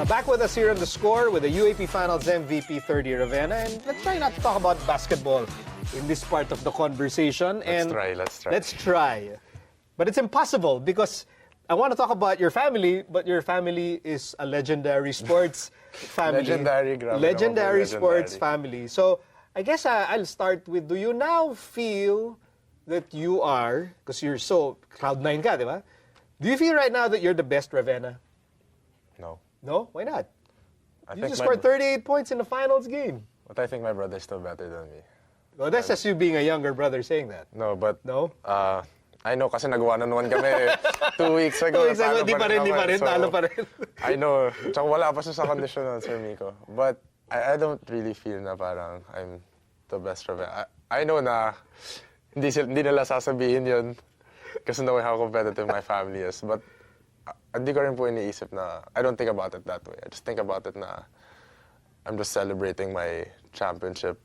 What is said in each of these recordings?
Back with us here on The Score with the UAAP Finals MVP Thirdy Ravena. And let's try not to talk about basketball in this part of the conversation. Let's try. But it's impossible because I want to talk about your family, but your family is a legendary sports family. Legendary sports family. So I guess I'll start with, do you now feel that you are, because you're so Cloud9 ka, di ba? Do you feel right now that you're the best Ravena? No. No? Why not? I You think just scored 38 points in the finals game. But I think my brother's still better than me. Well, that's just you being a younger brother saying that. No, but... No? I know kasi nag-1-on-1 kami 2 weeks ago. 2 weeks ago, di pa rin, talo pa rin. I know. Tsaka wala pa siya sa kondisyon nun, Sir Miko. But I don't really feel na parang I'm the best Ravena. I know na hindi nila sasabihin yun kasi knowing how competitive my family is. But hindi ko rin po iniisip na, I don't think about it that way. I just think about it na I'm just celebrating my championship,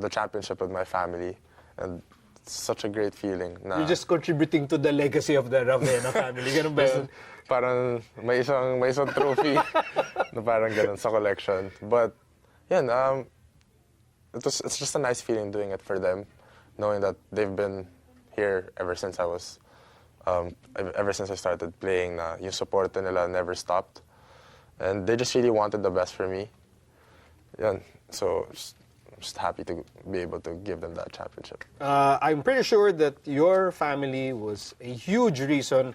the championship with my family. And it's such a great feeling. Na, You're just contributing to the legacy of the Ravena family. Ganun ba yun? Parang may isang trophy na parang ganun sa collection. But, yan, it's just a nice feeling doing it for them, knowing that they've been here ever since I was, ever since I started playing, na yung support nila never stopped. And they just really wanted the best for me. Yan. So, just happy to be able to give them that championship. I'm pretty sure that your family was a huge reason,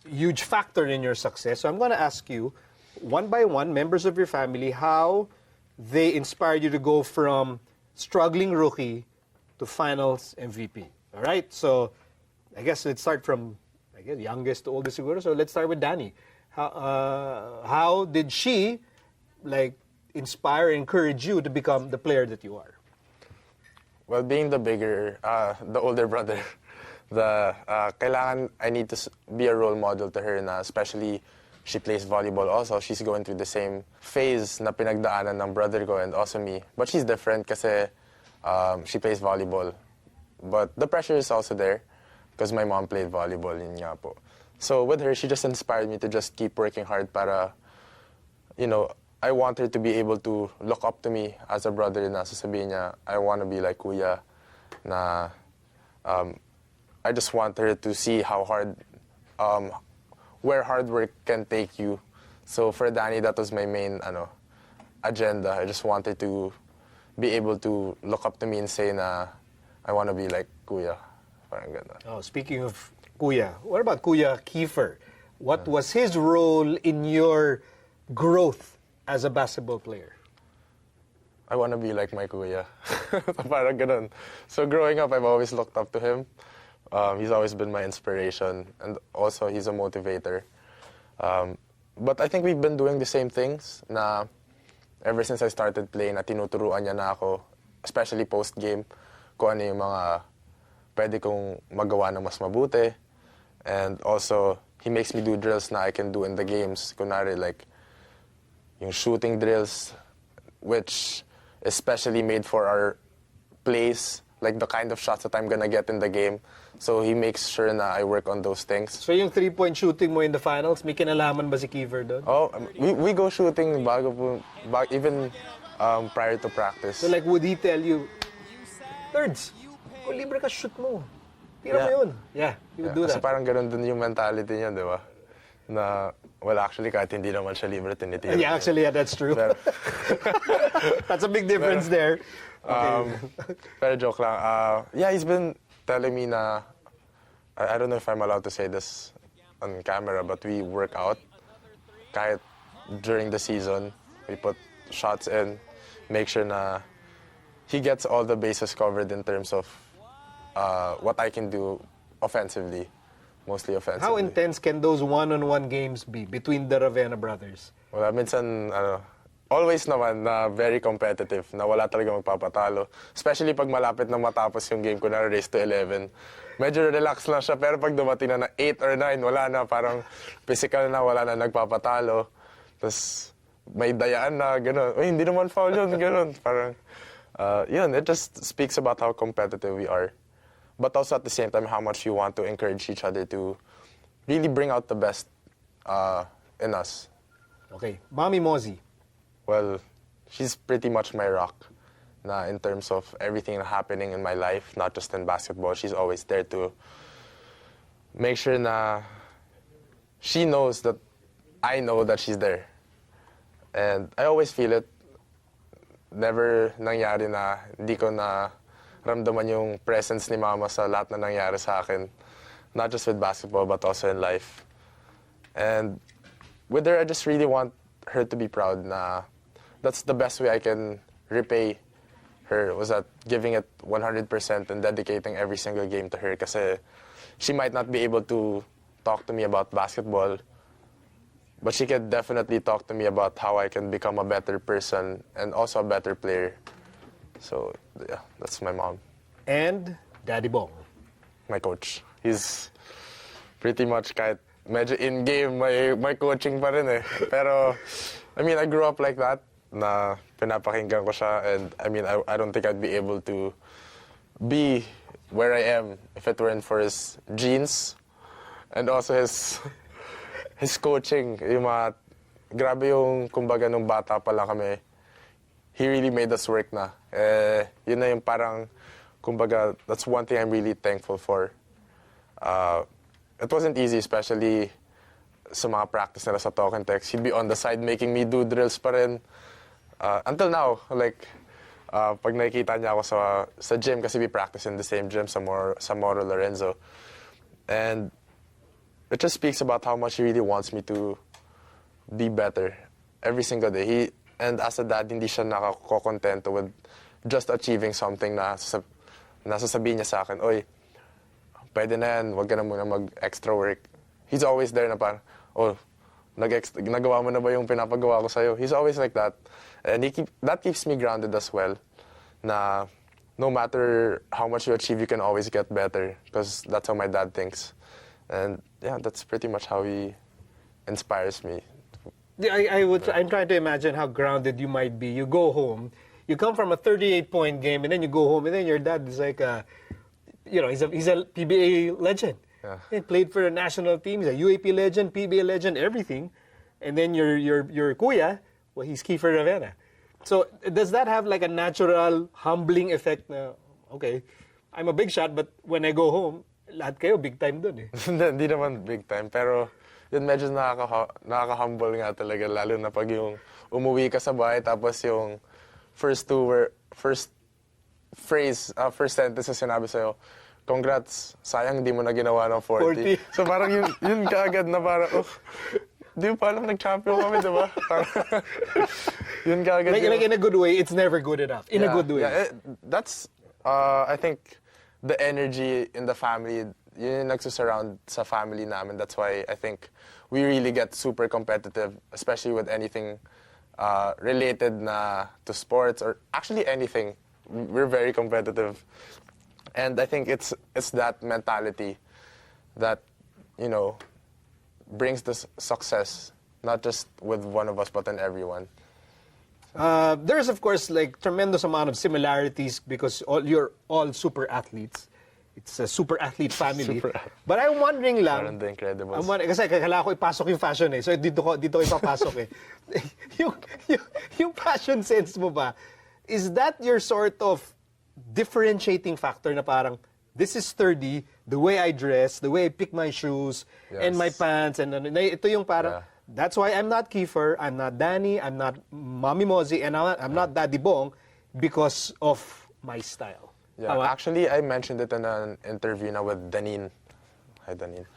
huge factor in your success. So I'm going to ask you, one by one, members of your family, how they inspired you to go from struggling rookie to finals MVP. All right? So I guess let's start from youngest to oldest siguro. So let's start with Danny. How did she inspire, encourage you to become the player that you are? Well, being the older brother, kailangan I need to be a role model to her na, especially she plays volleyball also. She's going through the same phase na pinagdaanan ng brother ko and also me. But she's different kasi she plays volleyball. But the pressure is also there because my mom played volleyball, yun nga po. So with her, she just inspired me to just keep working hard para, I want her to be able to look up to me as a brother na sasabihin niya, I want to be like Kuya, na I just want her to see how hard, where hard work can take you. So for Danny, that was my main agenda. I just wanted to be able to look up to me and say na I want to be like Kuya. Parang ganun. Oh, speaking of Kuya, what about Kuya Kiefer? What was his role in your growth as a basketball player? I want to be like my kuya. Parang ganun. So growing up, I've always looked up to him. He's always been my inspiration, and also he's a motivator. But I think we've been doing the same things na ever since I started playing, na tinuturuan niya na ako, especially post-game, kung ano yung mga pwede kong magawa ng mas mabuti. And also, he makes me do drills na I can do in the games. Kunwari, like, yung shooting drills, which is specially made for our plays, like the kind of shots that I'm gonna get in the game. So he makes sure na I work on those things. So yung 3-point shooting mo in the finals, may kinalaman ba si Kiefer doon? Oh, we go shooting even prior to practice. So like, would he tell you, Thirds, kung libre ka, shoot mo. Tira mo yun. Yeah, he would do that. Kasi parang ganun din yung mentality niya, di ba? Na, well, actually, kahit hindi naman siya libre, tinitira. Yeah, actually, yeah, that's true. Pero, that's a big difference there. Okay. Pero joke lang. Yeah, he's been telling me na, I don't know if I'm allowed to say this on camera, but we work out. Kahit during the season, we put shots in, make sure na he gets all the bases covered in terms of what I can do offensively. Mostly offensively. How intense can those one-on-one games be between the Ravena brothers? Well, minsan, always naman na very competitive, na wala talaga magpapatalo. Especially pag malapit na matapos yung game ko na race to 11. Medyo relax lang siya, pero pag dumating na 8 or 9, wala na, parang physical na, wala na nagpapatalo. Tapos may dayaan na, gano'n. Uy, hindi naman foul yun, gano'n. Parang, yun, it just speaks about how competitive we are. But also at the same time, how much you want to encourage each other to really bring out the best in us. Okay, Mommy Mozzie. Well, she's pretty much my rock na in terms of everything happening in my life, not just in basketball. She's always there to make sure na she knows that I know that she's there. And I always feel it. Never nangyari na hindi ko na ramdaman yung presence ni Mama sa lahat na nangyari sa akin. Not just with basketball, but also in life. And with her, I just really want her to be proud na that's the best way I can repay her, was that giving it 100% and dedicating every single game to her. Kasi she might not be able to talk to me about basketball, but she can definitely talk to me about how I can become a better person and also a better player. So, yeah, that's my mom. And Daddy Bong. My coach. He's pretty much kahit medyo in-game, may coaching pa rin eh. Pero, I mean, I grew up like that, na pinapakinggan ko siya, and I mean, I don't think I'd be able to be where I am if it weren't for his genes and also his coaching. Yung grabe yung, kumbaga, nung bata pa lang kami, he really made us work na. Yun na yung parang, kumbaga, that's one thing I'm really thankful for. It wasn't easy, especially sa mga practice nila sa talk and text. He'd be on the side making me do drills pa rin. Until now, like, pag nakikita niya ako sa gym, kasi we practice in the same gym sa Moro Lorenzo. And it just speaks about how much he really wants me to be better every single day. And as a dad, hindi siya nakakontento with just achieving something na nasasabihin niya sa akin, oy, pwede na yan, wag ka na muna mag-extra work. He's always there na parang, oh, nagawa mo na ba yung pinapagawa ko sa'yo? He's always like that. And that keeps me grounded as well, na no matter how much you achieve, you can always get better, because that's how my dad thinks. And yeah, that's pretty much how he inspires me. Yeah, I'm trying to imagine how grounded you might be. You go home, you come from a 38-point game, and then you go home, and then your dad is like, he's a PBA legend. Yeah. He played for the national team. He's a UAP legend, PBA legend, everything. And then your kuya, well, he's Kiefer Ravena. So does that have like a natural humbling effect na, okay, I'm a big shot, but when I go home, lahat kayo big time dun eh. Hindi naman big time, pero yun medyo nakaka-humble nga talaga, lalo na pag yung umuwi ka sa bahay, tapos yung first sentence na sinabi sa'yo, congrats, sayang di mo na ginawa ng 40. So parang yun kaagad na parang, di mo pa alam nag-champion kami, di ba? Yun kaagad. Like in a good way, it's never good enough. In a good way. Yeah, that's, I think, the energy in the family, yun yung nagsusurround sa family namin. That's why I think we really get super competitive, especially with anything related to sports or actually anything. We're very competitive. And I think it's that mentality that, brings this success, not just with one of us, but in everyone. There's, of course, like tremendous amount of similarities because you're all super athletes. It's a super athlete family. But I'm wondering lang... Parang The Incredibles. Kasi kailangan ko ipasok yung fashion eh. So dito ko ipapasok eh. yung fashion sense mo ba, is that your sort of differentiating factor na parang, this is Thirdy, the way I dress, the way I pick my shoes, and my pants, and ito yung parang, that's why I'm not Kiefer, I'm not Danny, I'm not Mommy Mozzie, and I'm not Daddy Bong, because of my style. Yeah, actually, I mentioned it in an interview na with Danine. Hi, Danine.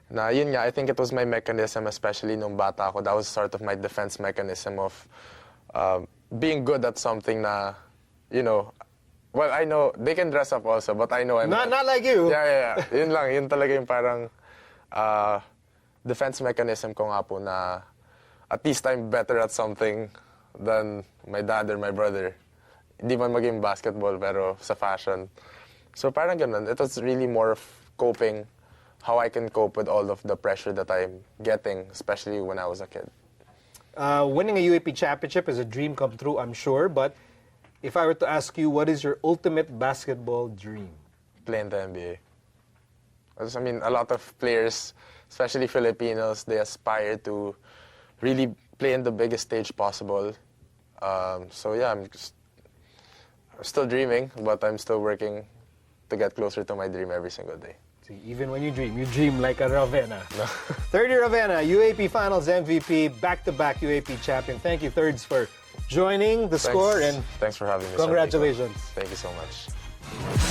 Na yun nga, I think it was my mechanism, especially nung bata ako. That was sort of my defense mechanism of being good at something na, well, I know, they can dress up also, but I know I'm not like you. Yeah. Yun lang, yun talaga yung parang defense mechanism ko nga po na at least I'm better at something than my dad or my brother. Hindi man maging basketball, pero sa fashion. So parang ganun. It was really more of coping, how I can cope with all of the pressure that I'm getting, especially when I was a kid. Winning a UAP championship is a dream come true, I'm sure, but if I were to ask you, what is your ultimate basketball dream? Play in the NBA. I mean, a lot of players, especially Filipinos, they aspire to really play in the biggest stage possible. So yeah, I'm still dreaming, but I'm still working to get closer to my dream every single day. See, even when you dream like a Ravena. Thirdy Ravena, UAAP Finals MVP, back-to-back UAAP champion. Thank you, Thirds, for joining the score, and thanks for having me. congratulations. Thank you so much.